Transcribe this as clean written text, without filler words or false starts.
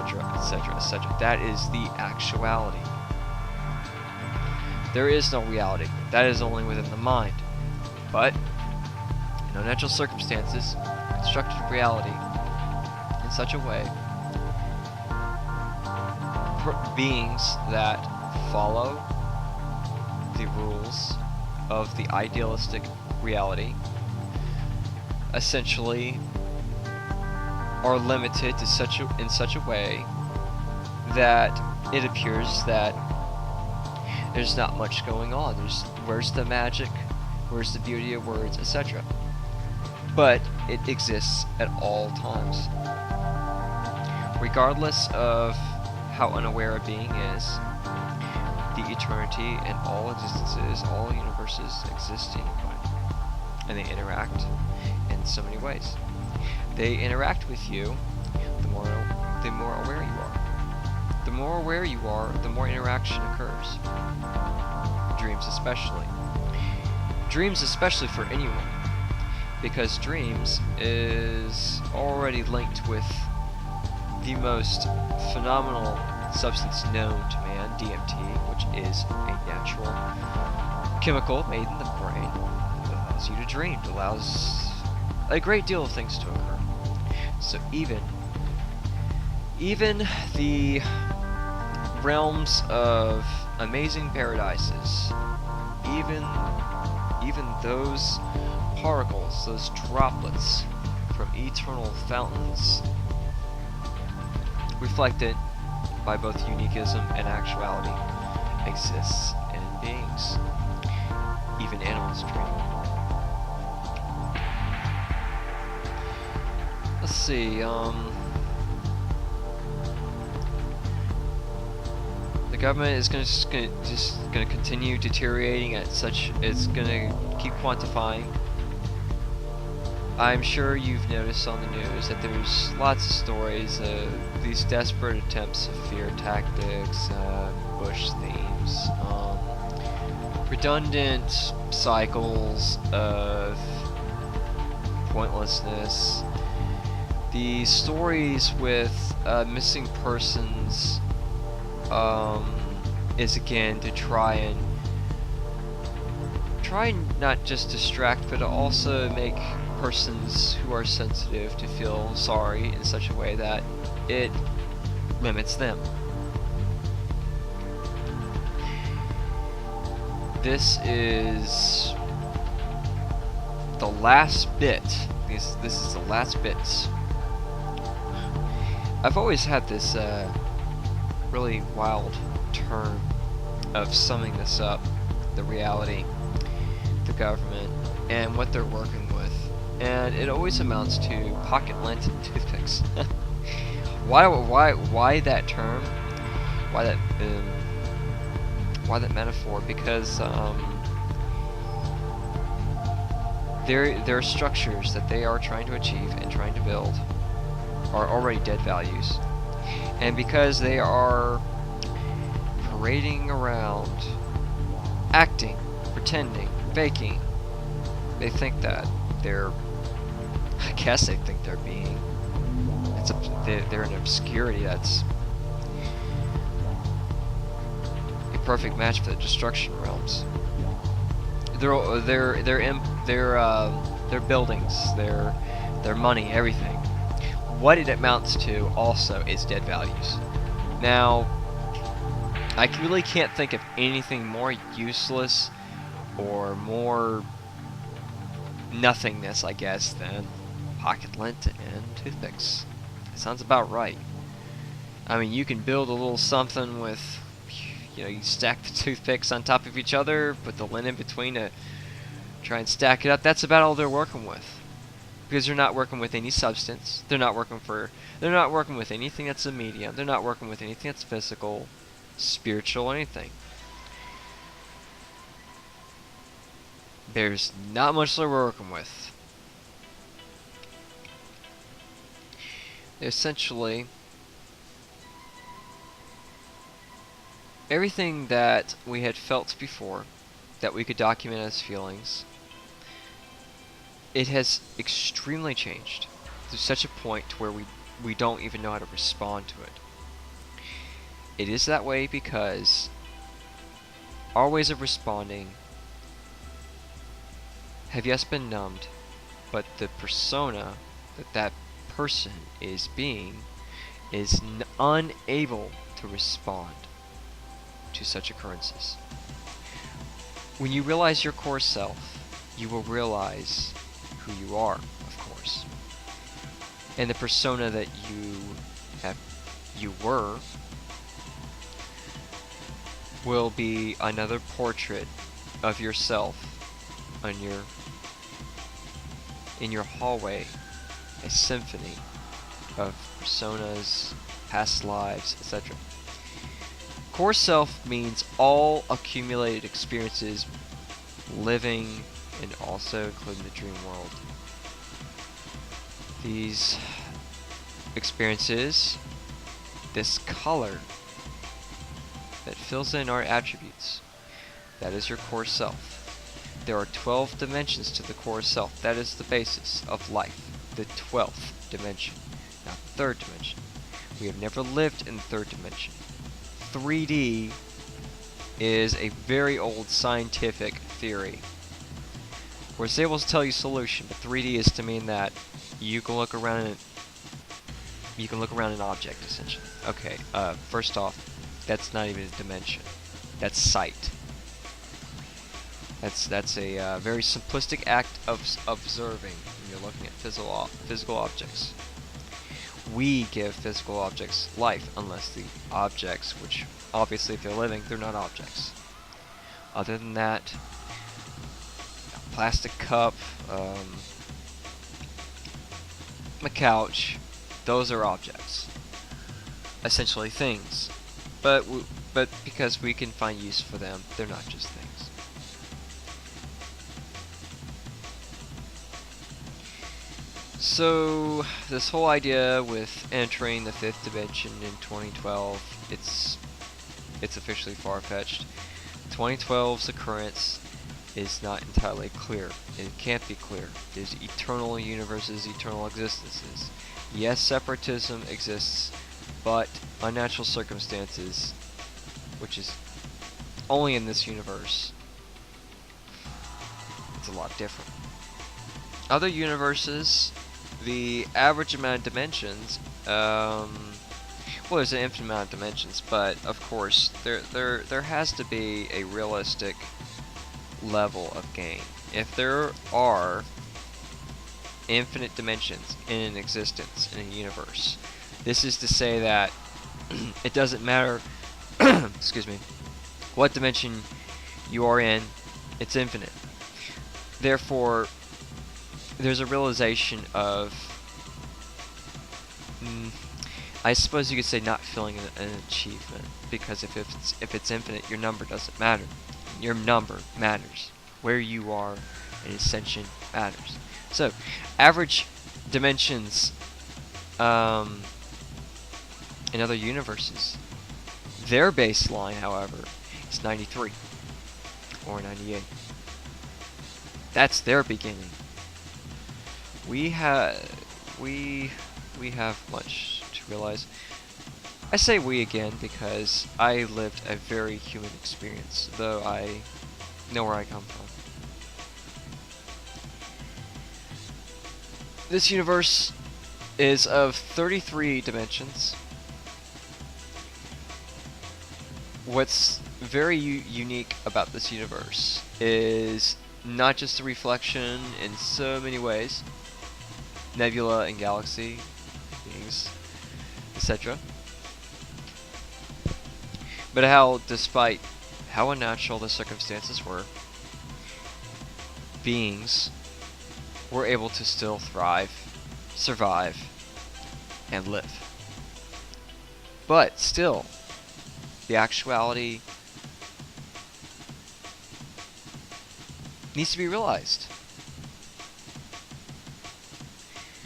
etc., etc., etc. That is the actuality. There is no reality. That is only within the mind. But, in unnatural circumstances, constructed reality in such a way, beings that follow the rules of the idealistic reality essentially are limited to in such a way that it appears that there's not much going on. Where's the magic? Where's the beauty of words, etc.? But it exists at all times. Regardless of how unaware a being is, the eternity and all existences, all universes exist anyway. And they interact in so many ways. They interact with you the more aware you are. The more aware you are, the more interaction occurs. Dreams especially. Dreams especially for anyone. Because dreams is already linked with the most phenomenal substance known to man, DMT, which is a natural chemical made in the brain. It allows you to dream. It allows a great deal of things to occur. So even the realms of amazing paradises, even those particles, those droplets from eternal fountains, reflected by both uniquism and actuality, exists in beings. Even animals dream. Let's see, the government is just gonna continue deteriorating at such, it's gonna keep quantifying. I'm sure you've noticed on the news that there's lots of stories of these desperate attempts of fear tactics, Bush themes, redundant cycles of pointlessness. The stories with missing persons is again to try not just distract, but to also make persons who are sensitive to feel sorry in such a way that it limits them. This is the last bit. This is the last bits. I've always had this really wild term of summing this up, the reality, the government, and what they're working with. And it always amounts to pocket lint and toothpicks. Why that term? Why that metaphor? Because their structures that they are trying to achieve and trying to build are already dead values, and because they are parading around, acting, pretending, faking, they think that they're, I guess they think they're being, they're in obscurity that's a perfect match for the destruction realms. Their buildings, their money, everything. What it amounts to also is dead values. Now, I really can't think of anything more useless or more nothingness, I guess, than pocket lint and toothpicks. It sounds about right. I mean, you can build a little something with, you stack the toothpicks on top of each other, put the lint in between to try and stack it up. That's about all they're working with. Because they're not working with any substance. They're not working with anything that's a medium. They're not working with anything that's physical, spiritual, anything. There's not much they're working with. Essentially, everything that we had felt before, that we could document as feelings, it has extremely changed to such a point where we don't even know how to respond to it. It is that way because our ways of responding have yes been numbed, but the persona that that person is being is unable to respond to such occurrences. When you realize your core self, you will realize who you are, of course. And the persona that you were will be another portrait of yourself in your hallway, a symphony of personas, past lives, etc. Core self means all accumulated experiences living and also including the dream world. These experiences, this color that fills in our attributes, that is your core self. There are 12 dimensions to the core self. That is the basis of life, the 12th dimension, not the third dimension. We have never lived in the third dimension. 3D is a very old scientific theory. Where it's able to tell you solution, but 3D is to mean that you can look around an object, essentially. Okay, first off, that's not even a dimension. That's sight. That's a very simplistic act of observing when you're looking at physical objects. We give physical objects life, unless the objects, which obviously if they're living, they're not objects. Other than that, a plastic cup, a couch, those are objects. Essentially things. But because we can find use for them, they're not just things. So this whole idea with entering the 5th dimension in 2012, it's officially far-fetched. 2012's occurrence is not entirely clear. It can't be clear. There's eternal universes, eternal existences. Yes, separatism exists, but unnatural circumstances, which is only in this universe, it's a lot different. Other universes, the average amount of dimensions, well, there's an infinite amount of dimensions, but of course there has to be a realistic level of gain. If there are infinite dimensions in an existence in a universe, this is to say that it doesn't matter excuse me, what dimension you are in, it's infinite. Therefore, there's a realization of, I suppose you could say, not feeling an achievement, because if it's infinite, your number doesn't matter. Your number matters. Where you are in ascension matters. So, average dimensions in other universes, their baseline, however, is 93 or 98. That's their beginning. We have much to realize. I say we again because I lived a very human experience, though I know where I come from. This universe is of 33 dimensions. What's very unique about this universe is not just the reflection in so many ways, nebula and galaxy beings, etc., but how, despite how unnatural the circumstances were, beings were able to still thrive, survive, and live. But still, the actuality needs to be realized.